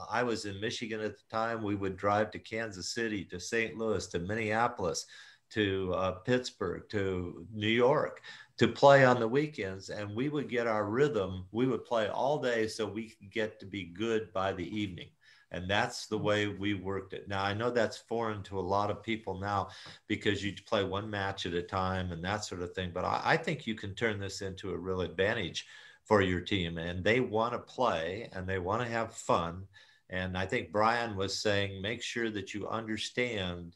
I was in Michigan at the time. We would drive to Kansas City, to St. Louis, to Minneapolis, to Pittsburgh, to New York, to play on the weekends. And we would get our rhythm. We would play all day so we could get to be good by the evening. And that's the way we worked it. Now, I know that's foreign to a lot of people now, because you play one match at a time and that sort of thing. But I think you can turn this into a real advantage for your team. And they want to play and they want to have fun. And I think Brian was saying, make sure that you understand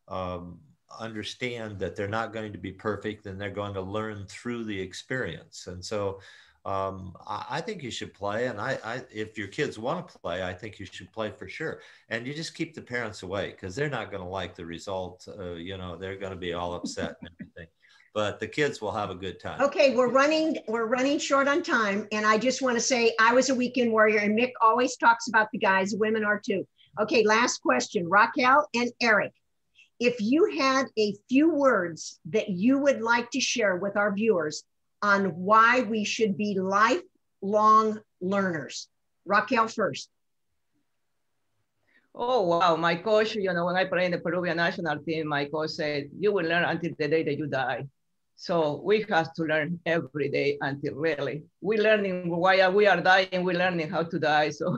that they're not going to be perfect, and they're going to learn through the experience. And so I think you should play. And if your kids want to play, I think you should play for sure. And you just keep the parents away, because they're not going to like the result. They're going to be all upset and everything. But the kids will have a good time. Okay, we're running short on time. And I just want to say, I was a weekend warrior, and Mick always talks about the guys. Women are too. Okay, last question. Raquel and Eric, if you had a few words that you would like to share with our viewers on why we should be lifelong learners. Raquel first. Oh, wow. My coach, when I played in the Peruvian national team, my coach said, you will learn until the day that you die. So we have to learn every day until really. We're learning while we are dying, we're learning how to die. So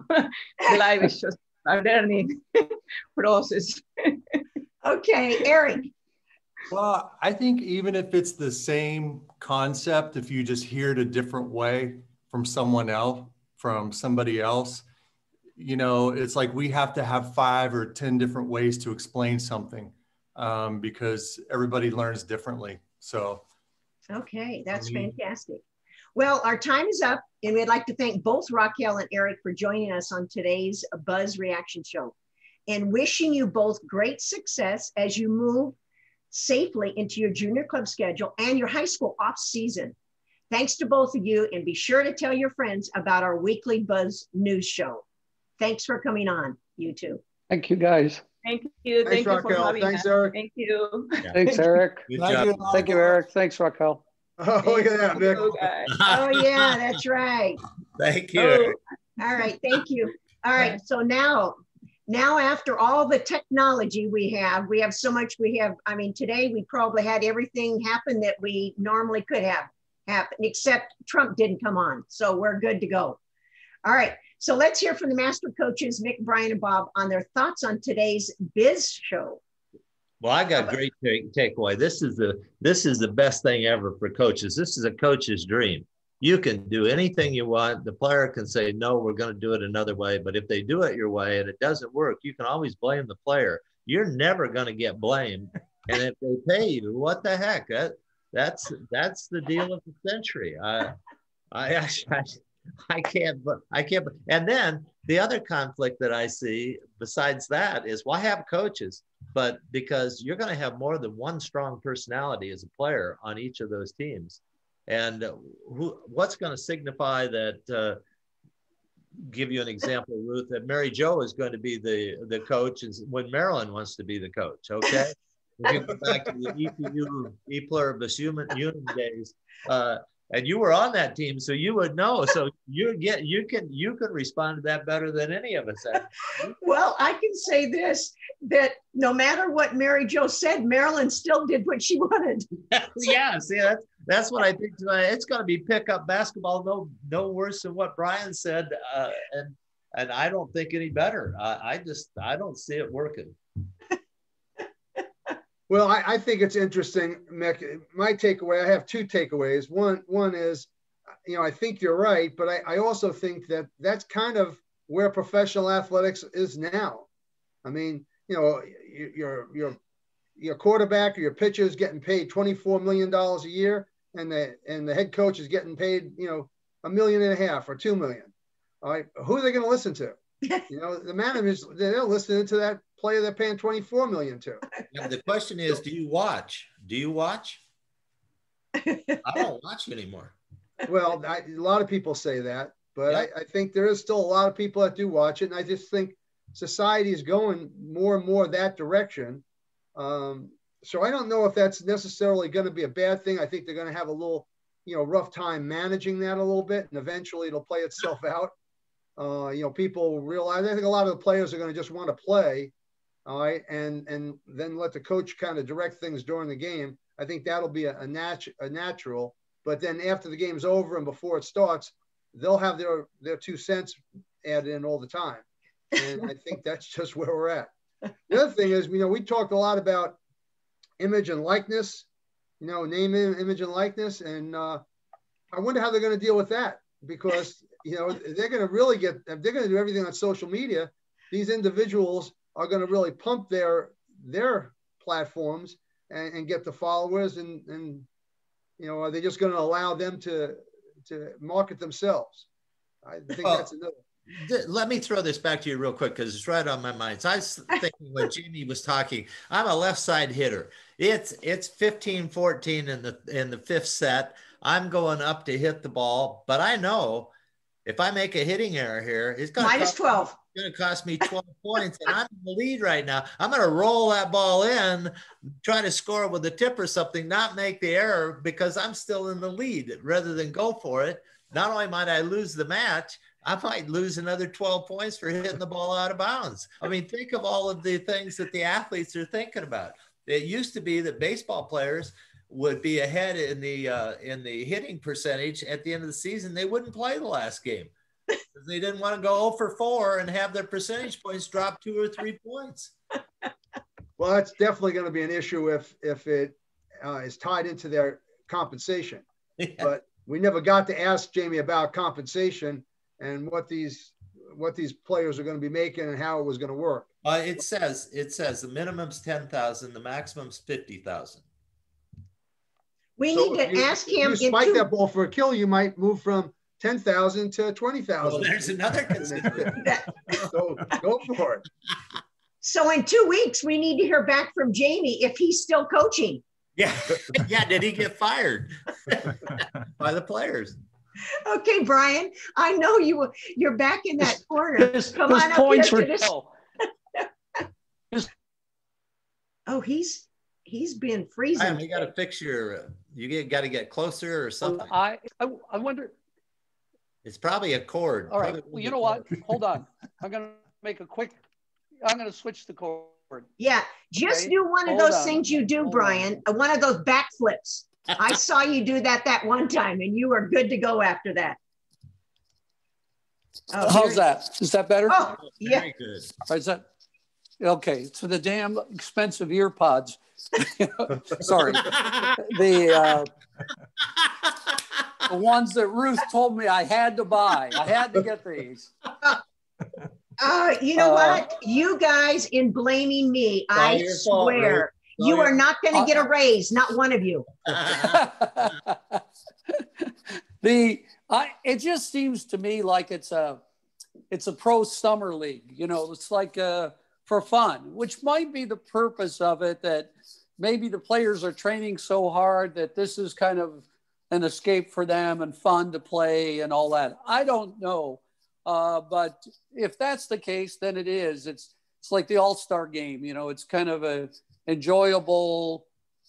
life is just a learning process. Okay, Eric. Well, I think even if it's the same concept, if you just hear it a different way from somebody else, it's like we have to have 5 or 10 different ways to explain something because everybody learns differently. So. Okay, that's fantastic. Well, our time is up, and we'd like to thank both Raquel and Eric for joining us on today's Buzz Reaction Show, and wishing you both great success as you move safely into your junior club schedule and your high school off season. Thanks to both of you, and be sure to tell your friends about our weekly Buzz News Show. Thanks for coming on, you two. Thank you, guys. Thank you. Thanks, Thank you Raquel. for having Thanks, us. Eric. Thank you. Yeah. Thanks, Eric. Good job. Thank you, Eric. Thanks, Raquel. Oh, look at that, Vic. Oh yeah, that's right. Thank you. All right, thank you. All right, so now after all the technology we have so much, today we probably had everything happen that we normally could have happen, except Trump didn't come on, so we're good to go. All right, so let's hear from the master coaches, Mick, Brian, and Bob, on their thoughts on today's Biz Show. Well, I got a great takeaway. This is the best thing ever for coaches. This is a coach's dream. You can do anything you want. The player can say, no, we're going to do it another way. But if they do it your way and it doesn't work, you can always blame the player. You're never going to get blamed. And if they pay you, what the heck? That's the deal of the century. I can't. And then the other conflict that I see besides that is, why have coaches? But because you're going to have more than one strong personality as a player on each of those teams. And what's going to signify that? Give you an example, Ruth, that Mary Jo is going to be the coach when Marilyn wants to be the coach. Okay. If you go back to the EPU, E pluribus unum days, and you were on that team, so you would know. So you could respond to that better than any of us have. Well, I can say this, that no matter what Mary Jo said, Marilyn still did what she wanted. Yeah, see, that's what I think tonight. It's going to be pickup basketball, no worse than what Brian said, and I don't think any better. I don't see it working. Well, I think it's interesting, Mick. My takeaway, I have two takeaways. One is, I think you're right, but I also think that that's kind of where professional athletics is now. I mean, your quarterback or your pitcher is getting paid $24 million a year, and the head coach is getting paid, $1.5 million or $2 million. All right, who are they going to listen to? The managers, they're listening to that player they're paying $24 million to. Yeah, the question is, do you watch? I don't watch anymore. Well, a lot of people say that, but yeah. I think there is still a lot of people that do watch it. And I just think society is going more and more that direction. So I don't know if that's necessarily going to be a bad thing. I think they're going to have a little, rough time managing that a little bit, and eventually it'll play itself out. People realize, I think a lot of the players are going to just want to play, all right, and then let the coach kind of direct things during the game. I think that'll be a natural. But then after the game's over and before it starts, they'll have their 2 cents added in all the time. And I think that's just where we're at. The other thing is, we talked a lot about image and likeness, name, image, and likeness. And I wonder how they're going to deal with that, because, they're going to really if they're going to do everything on social media, these individuals are going to really pump their platforms and get the followers. And are they just going to allow them to market themselves? I think that's another. Let me throw this back to you real quick, because it's right on my mind. So I was thinking when Jamie was talking, I'm a left side hitter. It's 15-14 in the fifth set. I'm going up to hit the ball, but I know if I make a hitting error here, it's going minus 12. It's going to cost me 12 points, and I'm in the lead right now. I'm going to roll that ball in, try to score with a tip or something, not make the error because I'm still in the lead, rather than go for it. Not only might I lose the match, I might lose another 12 points for hitting the ball out of bounds. I mean, think of all of the things that the athletes are thinking about. It used to be that baseball players would be ahead in the hitting percentage at the end of the season. They wouldn't play the last game because they didn't want to go 0 for 4 and have their percentage points drop 2 or 3 points. Well, that's definitely going to be an issue if it is tied into their compensation. Yeah. But we never got to ask Jamie about compensation and what these players are going to be making and how it was going to work. It says the minimum's 10,000, the maximum's 50,000. We need to ask him. If you spike that ball for a kill, you might move from 10,000 to 20,000. Well, there's another consideration. So go for it. So in 2 weeks, we need to hear back from Jamie if he's still coaching. Yeah. Yeah. Did he get fired by the players? Okay, Brian, I know you're back in that corner. Come on up here to this. Oh, he's been freezing. You got to fix you got to get closer or something. I wonder. It's probably a cord. All right. Well, you know what? Hold on. I'm going to switch the cord. Yeah. Just do one of those things you do, Brian. One of those backflips. I saw you do that one time, and you were good to go after that. Oh, how's that? Is that better? Oh, yeah. Very good. Or is that okay? It's for the damn expensive ear pods. Sorry, the ones that Ruth told me I had to buy. I had to get these. You know what? You guys, in blaming me, I swear. You are not going to get a raise, not one of you. It just seems to me like it's a pro summer league. It's like for fun, which might be the purpose of it. That maybe the players are training so hard that this is kind of an escape for them and fun to play and all that. I don't know. But if that's the case, then it is. It's like the All-Star game, you know, it's kind of a enjoyable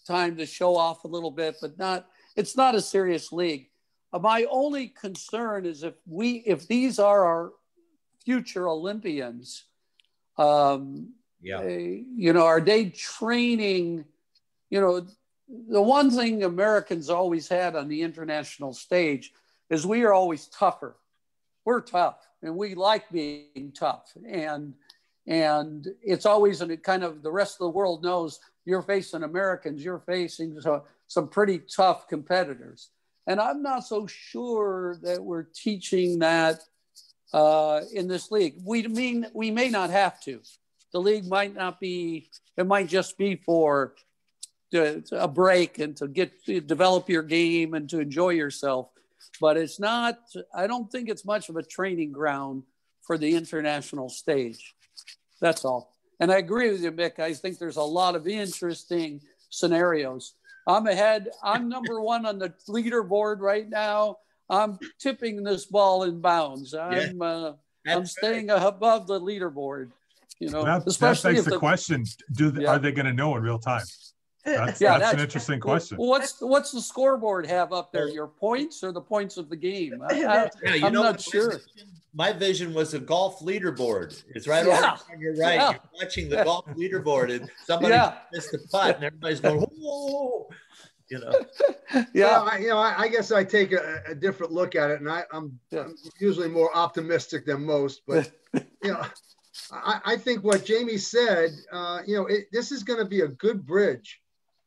time to show off a little bit, but it's not a serious league. My only concern is if these are our future Olympians, you know, are they training, you know, the one thing Americans always had on the international stage is we are always tougher. We're tough and we like being tough. And it's always kind of, the rest of the world knows you're facing Americans, you're facing some pretty tough competitors. And I'm not so sure that we're teaching that in this league. We may not have to. The league might not be, it might just be for a break and to develop your game and to enjoy yourself. But it's not, I don't think it's much of a training ground for the international stage. That's all. And I agree with you, Mick. I think there's a lot of interesting scenarios. I'm ahead. I'm number one on the leaderboard right now. I'm tipping this ball in bounds. I'm staying above the leaderboard. You know, that especially begs the question: are they going to know in real time? That's an interesting question. What's the scoreboard have up there? Your points or the points of the game? I'm not sure. My vision was a golf leaderboard. It's right over on your right. Yeah. You're watching the golf leaderboard, and somebody missed the putt, and everybody's going, "Whoa!" You know. Yeah. Well, I guess I take a different look at it, and I'm usually more optimistic than most. But you know, I think what Jamie said, this is going to be a good bridge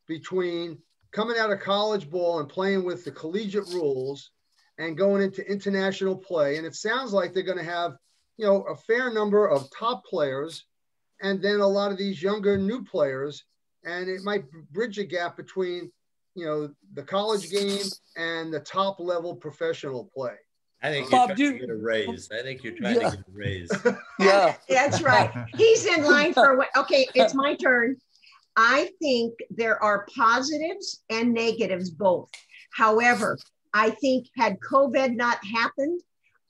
between coming out of college ball and playing with the collegiate rules and going into international play. And it sounds like they're going to have, a fair number of top players and then a lot of these younger new players. And it might bridge a gap between, the college game and the top level professional play. I think you're trying to get a raise. I think you're trying to get a raise. Yeah. That's right. He's in line for what? Okay, it's my turn. I think there are positives and negatives both. However, I think had COVID not happened,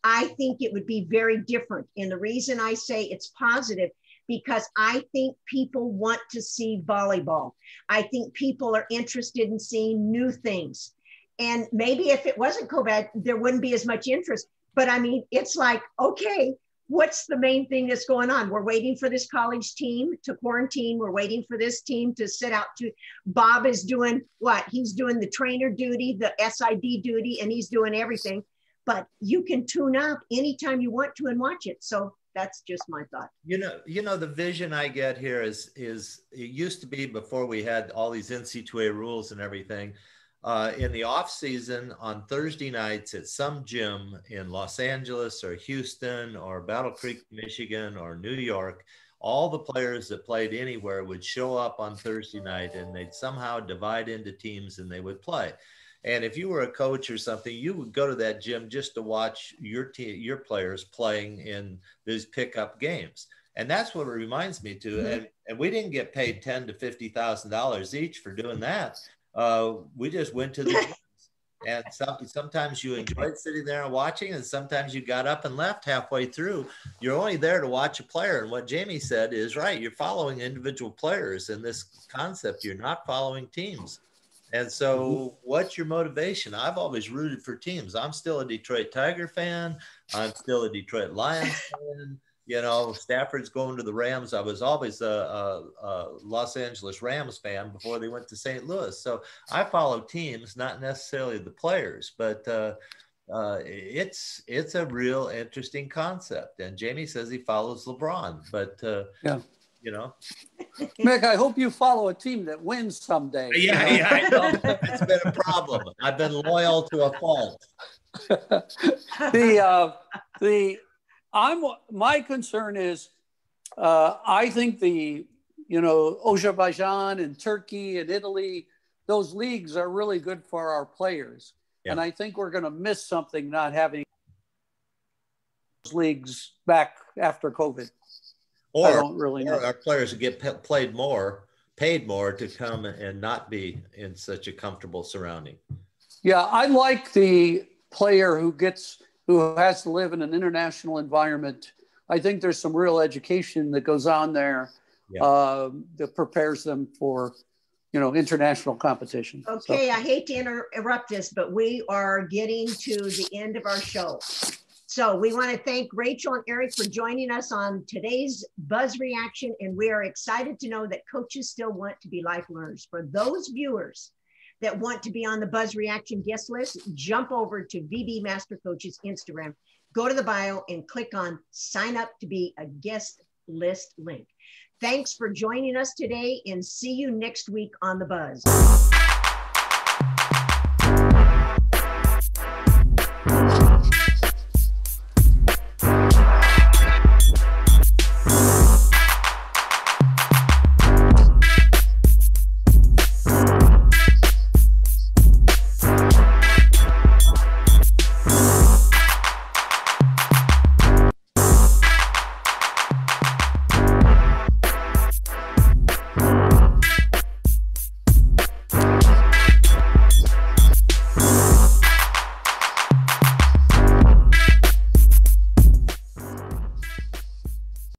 I think it would be very different. And the reason I say it's positive, because I think people want to see volleyball. I think people are interested in seeing new things. And maybe if it wasn't COVID, there wouldn't be as much interest. But I mean, it's like, okay, what's the main thing that's going on? We're waiting for this college team to quarantine. We're waiting for this team to sit out to, Bob is doing what? He's doing the trainer duty, the SID duty, and he's doing everything. But you can tune up anytime you want to and watch it. So that's just my thought. The vision I get here is it used to be, before we had all these NCAA rules and everything, in the off season on Thursday nights at some gym in Los Angeles or Houston or Battle Creek, Michigan or New York, all the players that played anywhere would show up on Thursday night and they'd somehow divide into teams and they would play. And if you were a coach or something, you would go to that gym just to watch your players playing in these pickup games. And that's what it reminds me to. Mm-hmm. And we didn't get paid $10,000 to $50,000 each for doing that. We just went to the gyms. And sometimes you enjoyed sitting there and watching, and sometimes you got up and left halfway through. You're only there to watch a player. And what Jamie said is right. You're following individual players in this concept. You're not following teams. And so what's your motivation? I've always rooted for teams. I'm still a Detroit Tiger fan. I'm still a Detroit Lions fan. Stafford's going to the Rams. I was always a Los Angeles Rams fan before they went to St. Louis. So I follow teams, not necessarily the players, but it's a real interesting concept. And Jamie says he follows LeBron, but Mick, I hope you follow a team that wins someday. Yeah, I know. It's been a problem. I've been loyal to a fault. My concern is, I think Azerbaijan and Turkey and Italy, those leagues are really good for our players. Yeah. And I think we're going to miss something not having those leagues back after COVID. Or, I don't really know. Our players get paid more to come and not be in such a comfortable surrounding. Yeah, I like the player who has to live in an international environment. I think there's some real education that goes on there that prepares them for, international competition. Okay, I hate to interrupt this, but we are getting to the end of our show. So we want to thank Rachel and Eric for joining us on today's Buzz Reaction, and we are excited to know that coaches still want to be life learners. For those viewers that want to be on the Buzz Reaction guest list, jump over to VB Master Coaches Instagram, go to the bio and click on sign up to be a guest list link. Thanks for joining us today, and see you next week on the Buzz.